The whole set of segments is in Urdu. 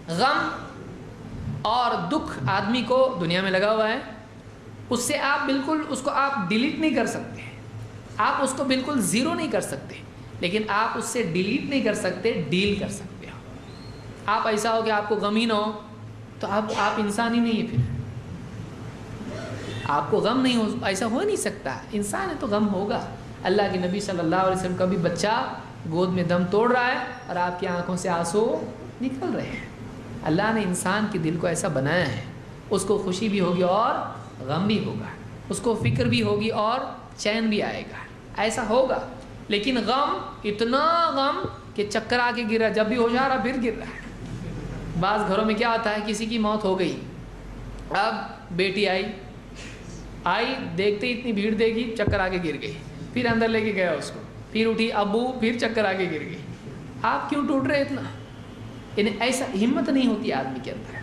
غم اور دکھ آدمی کو دنیا میں لگا ہوا ہے، اس سے آپ بالکل اس کو آپ ڈیلیٹ نہیں کر سکتے، آپ اس کو بالکل زیرو نہیں کر سکتے، لیکن آپ اس سے ڈیلیٹ نہیں کر سکتے، ڈیل کر سکتے ہو۔ آپ ایسا ہو کہ آپ کو غم ہی نہ ہو تو آپ انسان ہی نہیں ہے، پھر آپ کو غم نہیں ہو، ایسا ہو نہیں سکتا، انسان ہے تو غم ہوگا۔ اللہ کے نبی صلی اللہ علیہ وسلم کا بھی بچہ گود میں دم توڑ رہا ہے اور آپ کی آنکھوں سے آنسو نکل رہے ہیں۔ اللہ نے انسان کے دل کو ایسا بنایا ہے، اس کو خوشی بھی ہوگی اور غم بھی ہوگا، اس کو فکر بھی ہوگی اور چین بھی آئے گا، ایسا ہوگا۔ لیکن غم، اتنا غم کہ چکر آ کے گرا، جب بھی ہو جا رہا پھر گر رہا ہے۔ بعض گھروں میں کیا ہوتا ہے، کسی کی موت ہو گئی، اب بیٹی آئی دیکھتے اتنی بھیڑ دیکھی، چکر آ کے گر گئی، پھر اندر لے کے گیا اس کو، پھر اٹھی ابو، پھر چکر آ کے گر گئی۔ آپ کیوں ٹوٹ رہے اتنا؟ یعنی ایسا ہمت نہیں ہوتی آدمی کے اندر۔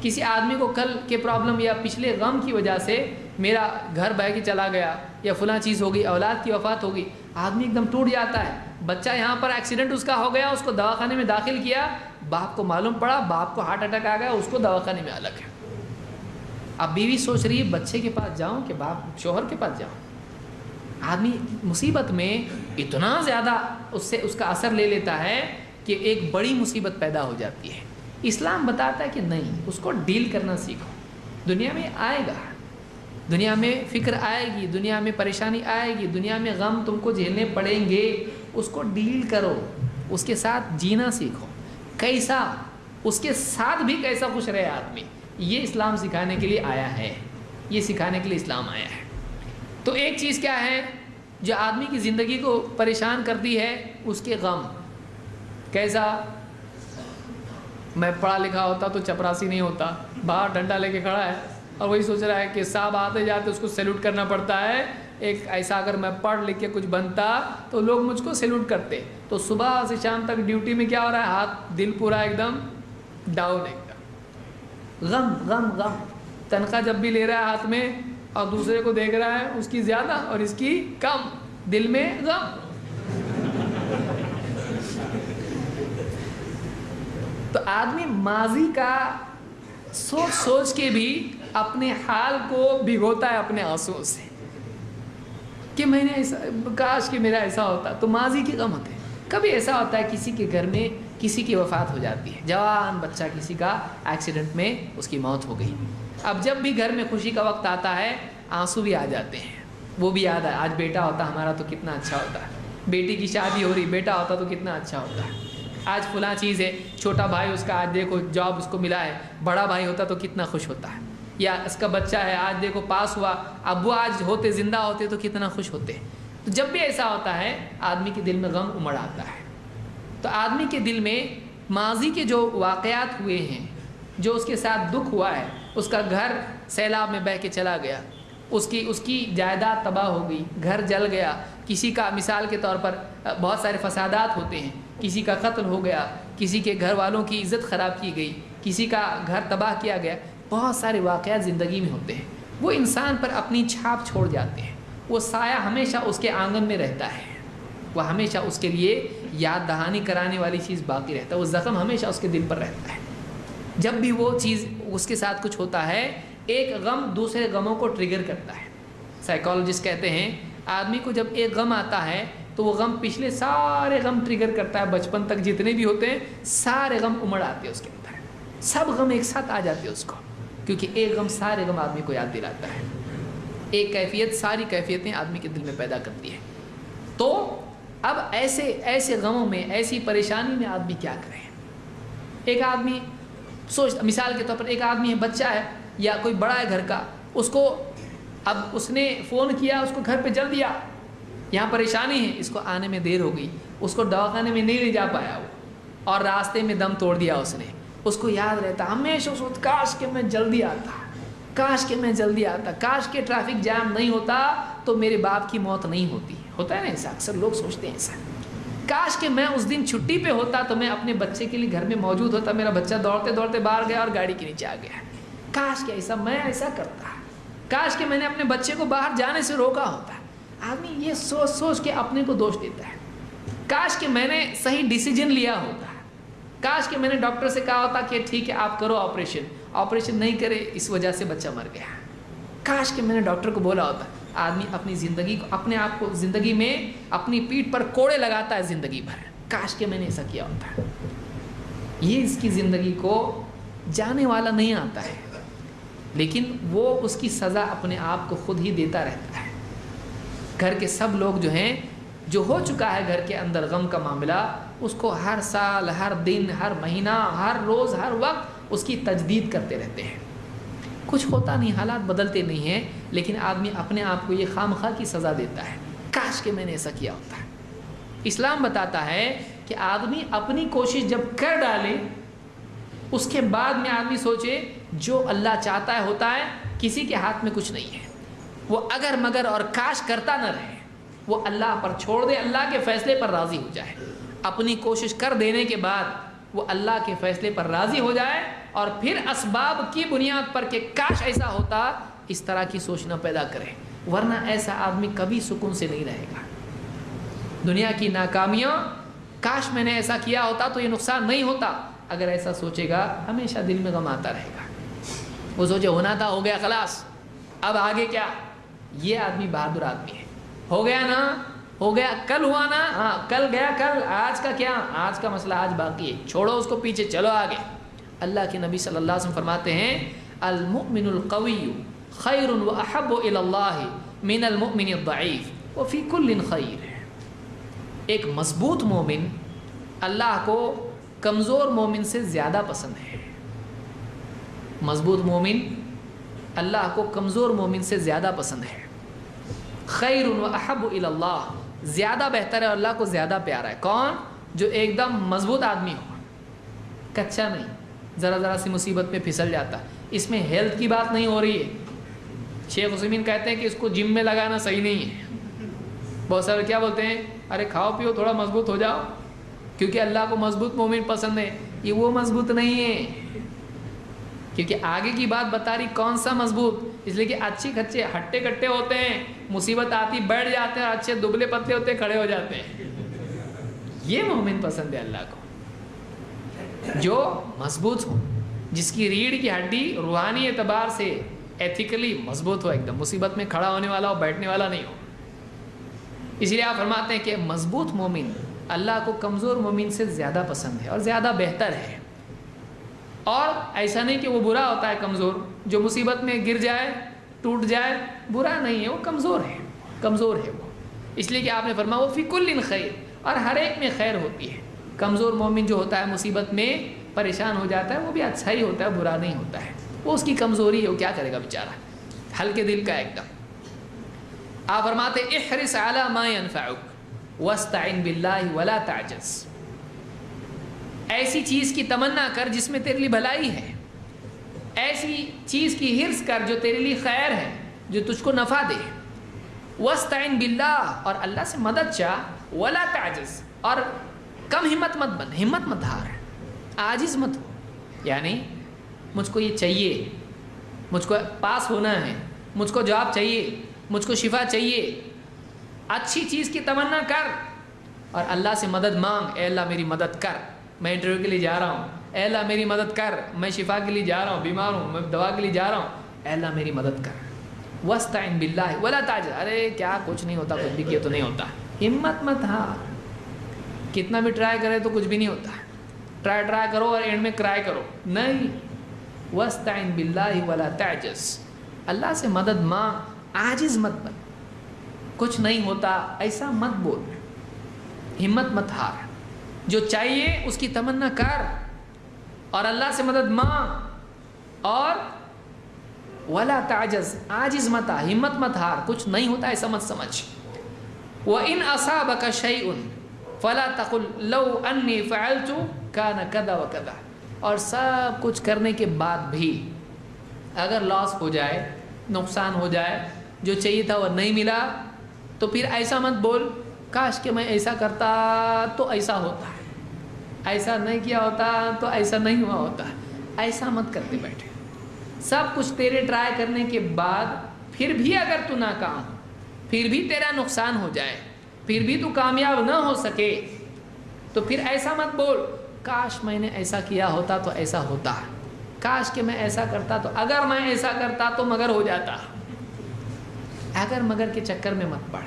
کسی آدمی کو کل کے پرابلم یا پچھلے غم کی وجہ سے میرا گھر بہ کے چلا گیا یا فلاں چیز ہو گئی، اولاد کی وفات ہو گئی، آدمی ایک دم ٹوٹ جاتا ہے۔ بچہ یہاں پر ایکسیڈنٹ اس کا ہو گیا، اس کو دواخانے میں داخل کیا، باپ کو معلوم پڑا، باپ کو ہارٹ اٹیک آ گیا، اس کو دواخانے میں الگ ہے۔ اب بیوی سوچ رہی ہے بچے کے پاس جاؤں کہ باپ شوہر کے پاس جاؤں۔ آدمی مصیبت میں اتنا زیادہ اس کا اثر لے لیتا ہے کہ ایک بڑی مصیبت پیدا ہو جاتی ہے۔ اسلام بتاتا ہے کہ نہیں، اس کو ڈیل کرنا سیکھو۔ دنیا میں آئے گا، دنیا میں فکر آئے گی، دنیا میں پریشانی آئے گی، دنیا میں غم تم کو جھیلنے پڑیں گے، اس کو ڈیل کرو، اس کے ساتھ جینا سیکھو۔ کیسا، اس کے ساتھ بھی کیسا خوش رہے آدمی، یہ اسلام سکھانے کے لیے آیا ہے، یہ سکھانے کے لیے اسلام آیا ہے۔ تو ایک چیز کیا ہے جو آدمی کی زندگی کو پریشان کرتی ہے، اس کے غم۔ کیسا؟ میں پڑھا لکھا ہوتا تو چپراسی نہیں ہوتا، باہر ڈنڈا لے کے کھڑا ہے اور وہی سوچ رہا ہے کہ صاحب آتے جاتے اس کو سیلوٹ کرنا پڑتا ہے۔ ایک ایسا اگر میں پڑھ لکھ کے کچھ بنتا تو لوگ مجھ کو سیلوٹ کرتے۔ تو صبح سے شام تک ڈیوٹی میں کیا ہو رہا ہے، ہاتھ دل پورا ایک دم ڈاؤن، ایک دم غم غم غم۔ تنخواہ جب بھی لے رہا ہے ہاتھ میں اور دوسرے کو دیکھ رہا ہے اس کی زیادہ اور اس کی کم، دل میں غم۔ تو آدمی ماضی کا سوچ سوچ کے بھی اپنے حال کو بھگوتا ہے اپنے آنسوؤں سے کہ میں نے ایسا، کاش کہ میرا ایسا ہوتا۔ تو ماضی کی غم ہوتے ہیں۔ کبھی ایسا ہوتا ہے کسی کے گھر میں کسی کی وفات ہو جاتی ہے، جوان بچہ کسی کا ایکسیڈنٹ میں اس کی موت ہو گئی۔ اب جب بھی گھر میں خوشی کا وقت آتا ہے آنسو بھی آ جاتے ہیں، وہ بھی یاد ہے آج بیٹا ہوتا ہمارا تو کتنا اچھا ہوتا ہے، بیٹی کی شادی ہو رہی، بیٹا ہوتا تو کتنا اچھا ہوتا ہے، آج فلاں چیز ہے، چھوٹا بھائی اس کا آج دیکھو جاب اس کو ملا ہے، بڑا بھائی ہوتا تو کتنا خوش ہوتا ہے، یا اس کا بچہ ہے آج دیکھو پاس ہوا، ابو آج ہوتے زندہ ہوتے تو کتنا خوش ہوتے۔ تو جب بھی ایسا ہوتا ہے آدمی کے دل میں غم امڑ آتا ہے۔ تو آدمی کے دل میں ماضی کے جو واقعات ہوئے ہیں، جو اس کے ساتھ دکھ ہوا ہے، اس کا گھر سیلاب میں بہہ کے چلا گیا، اس کی جائیداد تباہ ہو گئی، گھر جل گیا، کسی کا مثال کے طور پر بہت سارے فسادات ہوتے ہیں، کسی کا قتل ہو گیا، کسی کے گھر والوں کی عزت خراب کی گئی، کسی کا گھر تباہ کیا گیا، بہت سارے واقعات زندگی میں ہوتے ہیں، وہ انسان پر اپنی چھاپ چھوڑ جاتے ہیں، وہ سایہ ہمیشہ اس کے آنگن میں رہتا ہے، وہ ہمیشہ اس کے لیے یاد دہانی کرانے والی چیز باقی رہتا ہے، وہ زخم ہمیشہ اس کے دل پر رہتا ہے۔ جب بھی وہ چیز اس کے ساتھ کچھ ہوتا ہے، ایک غم دوسرے غموں کو ٹریگر کرتا ہے۔ سائیکالوجسٹ کہتے ہیں آدمی کو جب ایک غم آتا ہے تو وہ غم پچھلے سارے غم ٹریگر کرتا ہے، بچپن تک جتنے بھی ہوتے ہیں سارے غم امڑ آتے ہیں اس کے اندر، سب غم ایک ساتھ آ جاتے ہیں اس کو، کیونکہ ایک غم سارے غم آدمی کو یاد دلاتا ہے، ایک کیفیت ساری کیفیتیں آدمی کے دل میں پیدا کرتی ہے۔ تو اب ایسے غموں میں، ایسی پریشانی میں آدمی کیا کرے؟ ایک آدمی مثال کے طور پر ایک آدمی ہے، بچہ ہے یا کوئی بڑا ہے گھر کا، اس کو اب اس نے فون کیا، اس کو گھر پہ جل دیا، یہاں پریشانی ہے، اس کو آنے میں دیر ہو گئی، اس کو دواخانے میں نہیں لے جا پایا وہ، اور راستے میں دم توڑ دیا اس نے، اس کو یاد رہتا ہمیشہ سوچ کاش کہ میں جلدی آتا، کاش کہ میں جلدی آتا، کاش کہ ٹریفک جام نہیں ہوتا تو میرے باپ کی موت نہیں ہوتی، ہوتا ہے نا ایسا، اکثر لوگ سوچتے ہیں ایسا، کاش کہ میں اس دن چھٹی پہ ہوتا تو میں اپنے بچے کے لیے گھر میں موجود ہوتا، میرا بچہ دوڑتے دوڑتے باہر گیا اور گاڑی کے نیچے آ گیا، کاش کہ ایسا میں ایسا کرتا، کاش کہ میں نے اپنے بچے کو باہر جانے سے روکا ہوتا۔ آدمی یہ سوچ سوچ کے اپنے کو دوش دیتا ہے، کاش کہ میں نے صحیح ڈیسیجن لیا ہوتا، کاش کہ میں نے ڈاکٹر سے کہا ہوتا کہ ٹھیک ہے آپ کرو آپریشن نہیں کرے اس وجہ سے بچہ مر گیا. کاش کہ میں نے ڈاکٹر کو بولا ہوتا. آدمی اپنی زندگی کو اپنے آپ کو زندگی میں اپنی پیٹھ پر کوڑے لگاتا ہے زندگی بھر. کاش کہ میں نے ایسا کیا ہوتا. یہ اس کی زندگی کو جانے والا نہیں آتا ہے، لیکن وہ اس کی سزا اپنے آپ کو خود ہی دیتا رہتا ہے. گھر کے سب لوگ جو ہیں، جو ہو چکا ہے گھر کے اندر غم کا معاملہ، اس کو ہر سال، ہر دن، ہر مہینہ، ہر روز، ہر وقت اس کی تجدید کرتے رہتے ہیں. کچھ ہوتا نہیں، حالات بدلتے نہیں ہیں، لیکن آدمی اپنے آپ کو یہ خواہ کی سزا دیتا ہے. کاش کہ میں نے ایسا کیا ہوتا ہے. اسلام بتاتا ہے کہ آدمی اپنی کوشش جب کر ڈالے، اس کے بعد میں آدمی سوچے جو اللہ چاہتا ہے ہوتا ہے، کسی کے ہاتھ میں کچھ نہیں ہے. وہ اگر مگر اور کاش کرتا نہ رہے، وہ اللہ پر چھوڑ دے، اللہ کے فیصلے پر راضی ہو جائے. اپنی کوشش کر دینے کے بعد وہ اللہ کے فیصلے پر راضی ہو جائے، اور پھر اسباب کی بنیاد پر کہ کاش ایسا ہوتا، اس طرح کی سوچنا پیدا کرے. ورنہ ایسا آدمی کبھی سکون سے نہیں رہے گا. دنیا کی ناکامیاں، کاش میں نے ایسا کیا ہوتا تو یہ نقصان نہیں ہوتا، اگر ایسا سوچے گا ہمیشہ دل میں غم آتا رہے گا. وہ سوچے ہونا تھا، ہو گیا، خلاص، اب آگے کیا. یہ آدمی بہادر آدمی ہے. ہو گیا نا، ہو گیا، کل ہوا نا، ہاں کل گیا، کل، آج کا کیا، آج کا مسئلہ آج باقی ہے، چھوڑو اس کو پیچھے، چلو آگے. اللہ کے نبی صلی اللہ علیہ وسلم فرماتے ہیں المؤمن القوی خیر واحب الی اللہ من المؤمن الضعیف وفی کل خیر. ایک مضبوط مومن اللہ کو کمزور مومن سے زیادہ پسند ہے. مضبوط مومن اللہ کو کمزور مومن سے زیادہ پسند ہے. خیر و احب الی اللہ، زیادہ بہتر ہے، اللہ کو زیادہ پیارا ہے. کون؟ جو ایک دم مضبوط آدمی ہو، کچا نہیں، ذرا سی مصیبت میں پھسل جاتا. اس میں ہیلتھ کی بات نہیں ہو رہی ہے. شیخ عثیمین کہتے ہیں کہ اس کو جم میں لگانا صحیح نہیں ہے. بہت سارے کیا بولتے ہیں، ارے کھاؤ پیو تھوڑا مضبوط ہو جاؤ، کیونکہ اللہ کو مضبوط مومن پسند ہے. یہ وہ مضبوط نہیں ہے، کیونکہ آگے کی بات بتا رہی کون سا مضبوط. اس لیے کہ اچھی کچے ہٹے کٹے ہوتے ہیں، مصیبت آتی بیٹھ جاتے ہیں، اچھے دبلے پتلے ہوتے ہیں کھڑے ہو جاتے ہیں. یہ مومن پسند ہے اللہ کو، جو مضبوط ہو، جس کی ریڑھ کی ہڈی روحانی اعتبار سے ایتھیکلی مضبوط ہو، ایک دم مصیبت میں کھڑا ہونے والا ہو، بیٹھنے والا نہیں ہو. اس لیے آپ فرماتے ہیں کہ مضبوط مومن اللہ کو کمزور مومن سے زیادہ پسند ہے اور زیادہ بہتر ہے. اور ایسا نہیں کہ وہ برا ہوتا ہے کمزور، جو مصیبت میں گر جائے، ٹوٹ جائے، برا نہیں ہے، وہ کمزور ہے، کمزور ہے وہ. اس لیے کہ آپ نے فرمایا وہ فی کل خیر، اور ہر ایک میں خیر ہوتی ہے. کمزور مومن جو ہوتا ہے مصیبت میں پریشان ہو جاتا ہے، وہ بھی اچھا ہی ہوتا ہے، برا نہیں ہوتا ہے. وہ اس کی کمزوری ہے، وہ کیا کرے گا بیچارہ، ہلکے دل کا ایک دم. آپ فرماتے احرص علی ما ينفعک واستعن باللہ ولا تعجز. ایسی چیز کی تمنا کر جس میں تیرے لیے بھلائی ہے، ایسی چیز کی حرص کر جو تیرے لیے خیر ہے، جو تجھ کو نفع دے. واستعن باللہ، اور اللہ سے مدد چاہ. ولا تعجز، اور کم ہمت مت بن، ہمت مت ہار، عاجز مت ہو. یعنی مجھ کو یہ چاہیے، مجھ کو پاس ہونا ہے، مجھ کو جاب چاہیے، مجھ کو شفا چاہیے. اچھی چیز کی تمنا کر اور اللہ سے مدد مانگ. اے اللہ میری مدد کر، میں انٹرویو کے لیے جا رہا ہوں. اے اللہ میری مدد کر، میں شفا کے لیے جا رہا ہوں، بیمار ہوں، میں دوا کے لیے جا رہا ہوں. اے اللہ میری مدد کر. واستعن باللہ ولا تعجز، ارے کیا کچھ نہیں ہوتا، کچھ بھی کیا تو نہیں ہوتا. ہمت مت ہار، کتنا بھی ٹرائی کرے تو کچھ بھی نہیں ہوتا. ٹرائی کرو اور اینڈ میں کرائے کرو، نہیں. واستعن باللہ ولا تعجز، اللہ سے مدد مانگ، عاجز مت بن. کچھ نہیں ہوتا ایسا مت بول، ہمت مت ہار. جو چاہیے اس کی تمنا کر اور اللہ سے مدد مانگ. اور ولا تعجز، عاجز مت، ہمت مت ہار. کچھ نہیں ہوتا ایسا مت سمجھ. وَإِنْ أَصَابَكَ شَيْءٌ فَلَا تَقُلْ لَوْ أَنِّي فَعَلْتُ كَانَ كَذَا وَكَذَا. اور سب کچھ کرنے کے بعد بھی اگر لاس ہو جائے، نقصان ہو جائے، جو چاہیے تھا وہ نہیں ملا، تو پھر ایسا مت بول کاش کہ میں ایسا کرتا تو ایسا ہوتا ہے، ایسا نہیں کیا ہوتا تو ایسا نہیں ہوا ہوتا. ایسا مت کرتے بیٹھے. سب کچھ تیرے ٹرائی کرنے کے بعد پھر بھی اگر تو ناکام، پھر بھی تیرا نقصان ہو جائے، پھر بھی تو کامیاب نہ ہو سکے، تو پھر ایسا مت بول کاش میں نے ایسا کیا ہوتا تو ایسا ہوتا، کاش کہ میں ایسا کرتا تو، اگر میں ایسا کرتا تو مگر ہو جاتا۔ اگر مگر کے چکر میں مت پڑ۔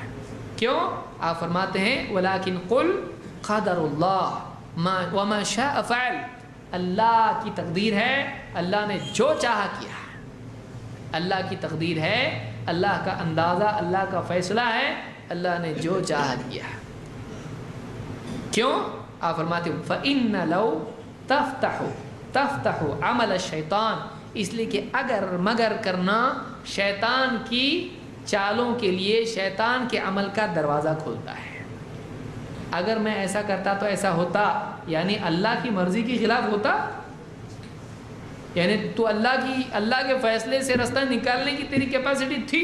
کیوں؟ آپ فرماتے ہیں وَلَكِنْ قُلْ قَدَرُ اللَّهِ وَمَا شَاءَ فَعَلَ، اللہ کی تقدیر ہے، اللہ نے جو چاہا کیا، اللہ کی تقدیر ہے، اللہ کا اندازہ، اللہ کا فیصلہ ہے، اللہ نے جو چاہا کیا۔ کیوں؟ آپ فرماتے ہیں فَإِنَّ لَوْ تَفْتَحُ عَمَلَ الشَّيْطَانِ، اس لیے کہ اگر مگر کرنا شیطان کی چالوں کے لیے، شیطان کے عمل کا دروازہ کھولتا ہے۔ اگر میں ایسا کرتا تو ایسا ہوتا، یعنی اللہ کی مرضی کے خلاف ہوتا، یعنی تو اللہ کے فیصلے سے راستہ نکالنے کی تیری کیپیسٹی تھی،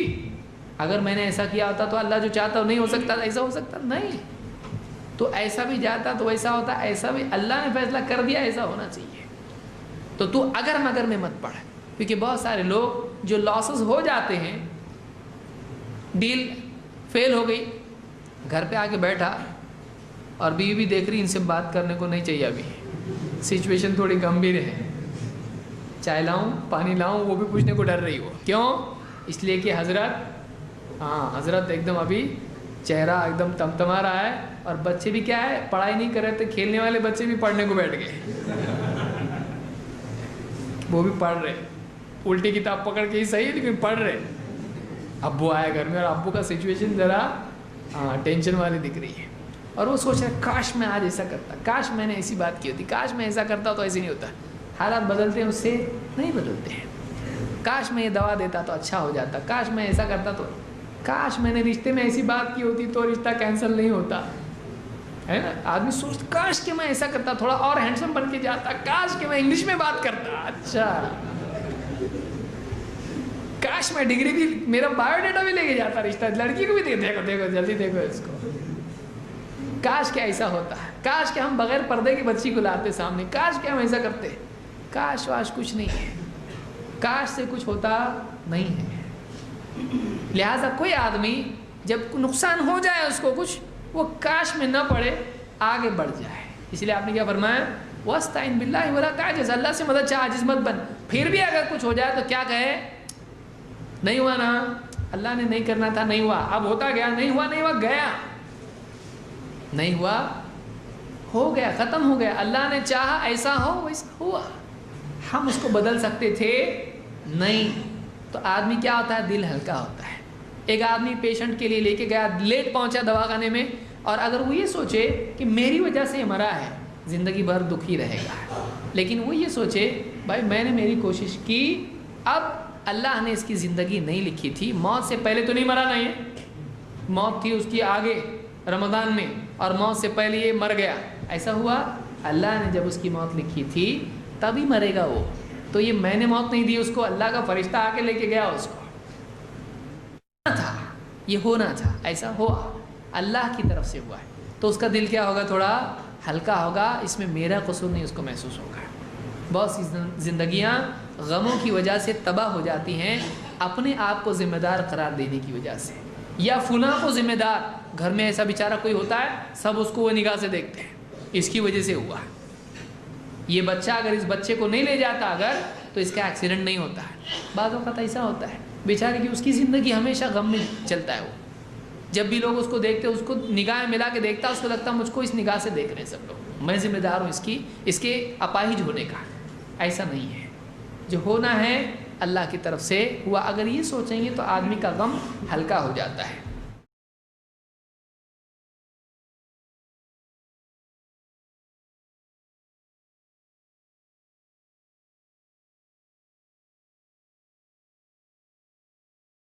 اگر میں نے ایسا کیا ہوتا تو اللہ جو چاہتا نہیں ہو سکتا، ایسا ہو سکتا نہیں، تو ایسا بھی جاتا تو ویسا ہوتا، ایسا بھی اللہ نے فیصلہ کر دیا ایسا ہونا چاہیے۔ تو اگر مگر میں مت پڑ، کیونکہ بہت سارے لوگ جو لاسز ہو جاتے ہیں، ڈیل فیل ہو گئی، گھر پہ آ کے بیٹھا اور بیوی بھی دیکھ رہی، ان سے بات کرنے کو نہیں چاہیے، ابھی سچویشن تھوڑی گمبھیر ہے، چائے لاؤں پانی لاؤں وہ بھی پوچھنے کو ڈر رہی ہو، کیوں؟ اس لیے کہ حضرت ایک دم ابھی چہرہ ایک دم تمتما رہا ہے، اور بچے بھی کیا ہے، پڑھائی نہیں کر رہے تھے، کھیلنے والے بچے بھی پڑھنے کو بیٹھ گئے، وہ بھی پڑھ رہے، الٹی کتاب پکڑ کے ہی صحیح لیکن پڑھ رہے۔ ابو آئے گھر میں اور ابو کا سچویشن ذرا ٹینشن والی دکھ رہی ہے، اور وہ سوچ رہا ہے کاش میں آج ایسا کرتا، کاش میں نے ایسی بات کی ہوتی، کاش میں ایسا کرتا تو ایسے نہیں ہوتا۔ حالات بدلتے ہیں، اس سے نہیں بدلتے ہیں۔ کاش میں یہ دوا دیتا تو اچھا ہو جاتا، کاش میں ایسا کرتا تو، کاش میں نے رشتے میں ایسی بات کی ہوتی تو رشتہ کینسل نہیں ہوتا، ہے نا؟ آدمی سوچتا کاش کہ میں ایسا کرتا، تھوڑا اور ہینڈسم بن کے جاتا، کاش کہ میں انگلش میں بات کرتا، اچھا کاش میں ڈگری بھی، میرا بایو ڈیٹا بھی لے کے جاتا، رشتہ لڑکی کو بھی دیکھو جلدی دیکھو اس کو، کاش کہ ایسا ہوتا، کاش کہ ہم بغیر پردے کی بچی کو لاتے سامنے، کاش کہ ہم ایسا کرتے۔ کاش واش کچھ نہیں ہے، کاش سے کچھ ہوتا نہیں ہے۔ لہٰذا کوئی آدمی جب نقصان ہو جائے اس کو کچھ، وہ کاش میں نہ پڑے، آگے بڑھ جائے۔ اس لیے آپ نے کیا فرمایا؟ وَاسْتَعِنْ بِاللَّهِ وَلَا تَعْجَزْ، اللہ سے مدد چاہ، عاجز مت بن۔ پھر بھی اگر کچھ ہو جائے تو کیا کہے؟ نہیں ہوا نا، اللہ نے نہیں کرنا تھا، نہیں ہوا، اب ہوتا گیا، نہیں ہوا گیا، نہیں ہوا ہو گیا، ختم ہو گیا، اللہ نے چاہا ایسا ہو ویسا ہوا، ہم اس کو بدل سکتے تھے نہیں۔ تو آدمی کیا ہوتا ہے؟ دل ہلکا ہوتا ہے۔ ایک آدمی پیشنٹ کے لیے لے کے گیا، لیٹ پہنچا دواخانے میں، اور اگر وہ یہ سوچے کہ میری وجہ سے یہ مرا ہے، زندگی بھر دکھی رہے گا، لیکن وہ یہ سوچے بھائی میں نے میری کوشش کی، اب اللہ نے اس کی زندگی نہیں لکھی تھی، موت سے پہلے تو نہیں مرا، نہیں ہے، موت تھی اس کی آگے رمضان میں، اور موت سے پہلے یہ مر گیا، ایسا ہوا؟ اللہ نے جب اس کی موت لکھی تھی تبھی مرے گا وہ، تو یہ میں نے موت نہیں دی اس کو، اللہ کا فرشتہ آ کے لے کے گیا اس کو، تھا یہ ہونا تھا، ایسا ہوا، اللہ کی طرف سے ہوا ہے، تو اس کا دل کیا ہوگا؟ تھوڑا ہلکا ہوگا، اس میں میرا قصور نہیں، اس کو محسوس ہوگا۔ بہت سی زندگیاں غموں کی وجہ سے تباہ ہو جاتی ہیں، اپنے آپ کو ذمہ دار قرار دینے کی وجہ سے، یا فلاں کو ذمہ دار، گھر میں ایسا بیچارہ کوئی ہوتا ہے سب اس کو وہ نگاہ سے دیکھتے ہیں، اس کی وجہ سے ہوا، یہ بچہ اگر اس بچے کو نہیں لے جاتا اگر تو اس کا ایکسیڈنٹ نہیں ہوتا ہے۔ بعض اوقات ایسا ہوتا ہے بیچارے کی اس کی زندگی ہمیشہ غم میں چلتا ہے، وہ جب بھی لوگ اس کو دیکھتے اس کو نگاہیں ملا کے دیکھتا، اس کو لگتا مجھ کو اس نگاہ سے دیکھ رہے ہیں سب لوگ، میں ذمہ دار ہوں اس کے اپاہج ہونے کا۔ ایسا نہیں ہے، جو ہونا ہے اللہ کی طرف سے ہوا، اگر یہ سوچیں گے تو آدمی کا غم ہلکا ہو جاتا ہے۔